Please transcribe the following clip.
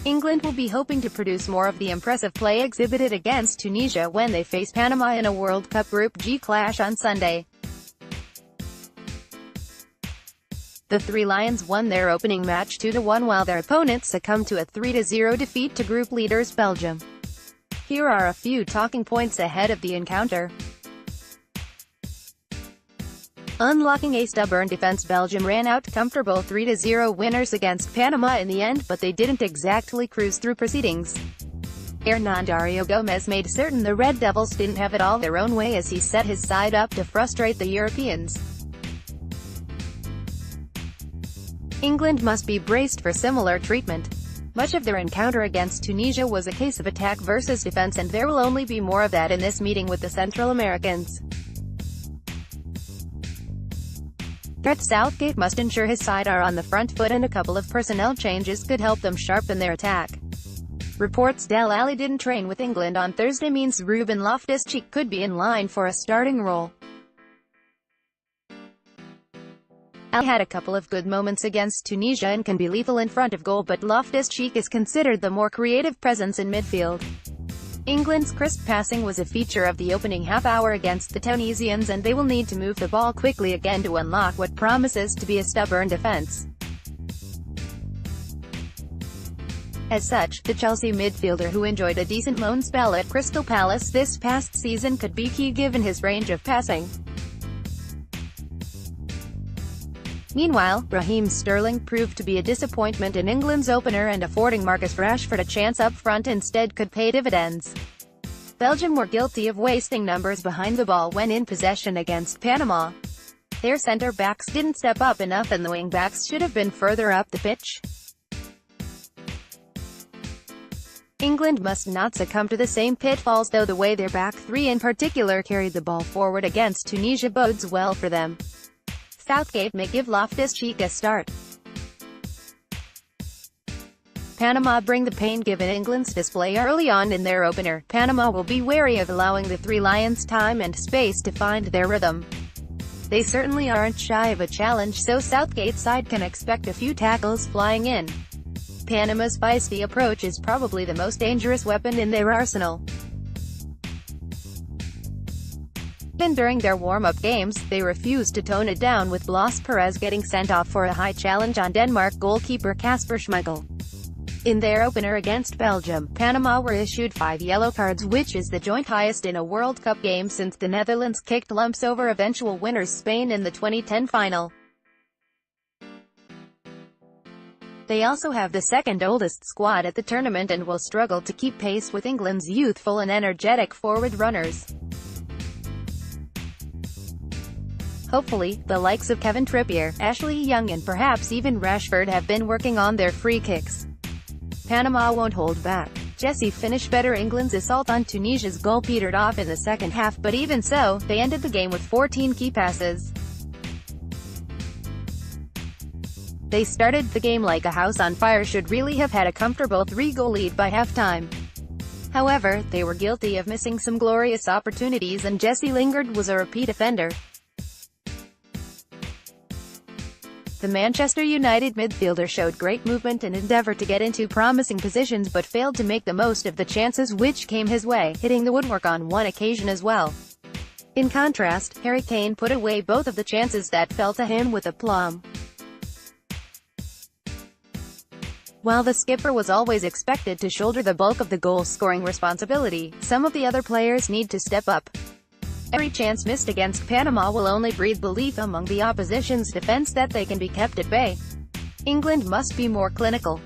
England will be hoping to produce more of the impressive play exhibited against Tunisia when they face Panama in a World Cup Group G clash on Sunday. The Three Lions won their opening match 2-1 while their opponents succumbed to a 3-0 defeat to group leaders Belgium. Here are a few talking points ahead of the encounter. Unlocking a stubborn defense. Belgium ran out comfortable 3-0 winners against Panama in the end, but they didn't exactly cruise through proceedings. Hernan Dario Gomez made certain the Red Devils didn't have it all their own way as he set his side up to frustrate the Europeans. England must be braced for similar treatment. Much of their encounter against Tunisia was a case of attack versus defense, and there will only be more of that in this meeting with the Central Americans. Southgate must ensure his side are on the front foot, and a couple of personnel changes could help them sharpen their attack. Reports Dele Alli didn't train with England on Thursday means Ruben Loftus-Cheek could be in line for a starting role. Alli had a couple of good moments against Tunisia and can be lethal in front of goal, but Loftus-Cheek is considered the more creative presence in midfield. England's crisp passing was a feature of the opening half-hour against the Tunisians, and they will need to move the ball quickly again to unlock what promises to be a stubborn defense. As such, the Chelsea midfielder, who enjoyed a decent loan spell at Crystal Palace this past season, could be key given his range of passing. Meanwhile, Raheem Sterling proved to be a disappointment in England's opener, and affording Marcus Rashford a chance up front instead could pay dividends. Belgium were guilty of wasting numbers behind the ball when in possession against Panama. Their centre-backs didn't step up enough, and the wing-backs should have been further up the pitch. England must not succumb to the same pitfalls, though the way their back three in particular carried the ball forward against Tunisia bodes well for them. Southgate may give Loftus-Cheek a start. Panama bring the pain given England's display early on in their opener. Panama will be wary of allowing the Three Lions time and space to find their rhythm. They certainly aren't shy of a challenge, so Southgate's side can expect a few tackles flying in. Panama's feisty approach is probably the most dangerous weapon in their arsenal. And during their warm-up games, they refused to tone it down, with Blas Perez getting sent off for a high challenge on Denmark goalkeeper Kasper Schmeichel. In their opener against Belgium, Panama were issued 5 yellow cards, which is the joint highest in a World Cup game since the Netherlands kicked lumps over eventual winners Spain in the 2010 final. They also have the second oldest squad at the tournament and will struggle to keep pace with England's youthful and energetic forward runners. Hopefully, the likes of Kevin Trippier, Ashley Young and perhaps even Rashford have been working on their free kicks. Panama won't hold back. Jesse finished better. England's assault on Tunisia's goal petered off in the second half, but even so, they ended the game with 14 key passes. They started the game like a house on fire, should really have had a comfortable 3-goal lead by halftime. However, they were guilty of missing some glorious opportunities, and Jesse Lingard was a repeat offender. The Manchester United midfielder showed great movement and endeavoured to get into promising positions, but failed to make the most of the chances which came his way, hitting the woodwork on one occasion as well. In contrast, Harry Kane put away both of the chances that fell to him with aplomb. While the skipper was always expected to shoulder the bulk of the goal-scoring responsibility, some of the other players need to step up. Every chance missed against Panama will only breed belief among the opposition's defense that they can be kept at bay. England must be more clinical.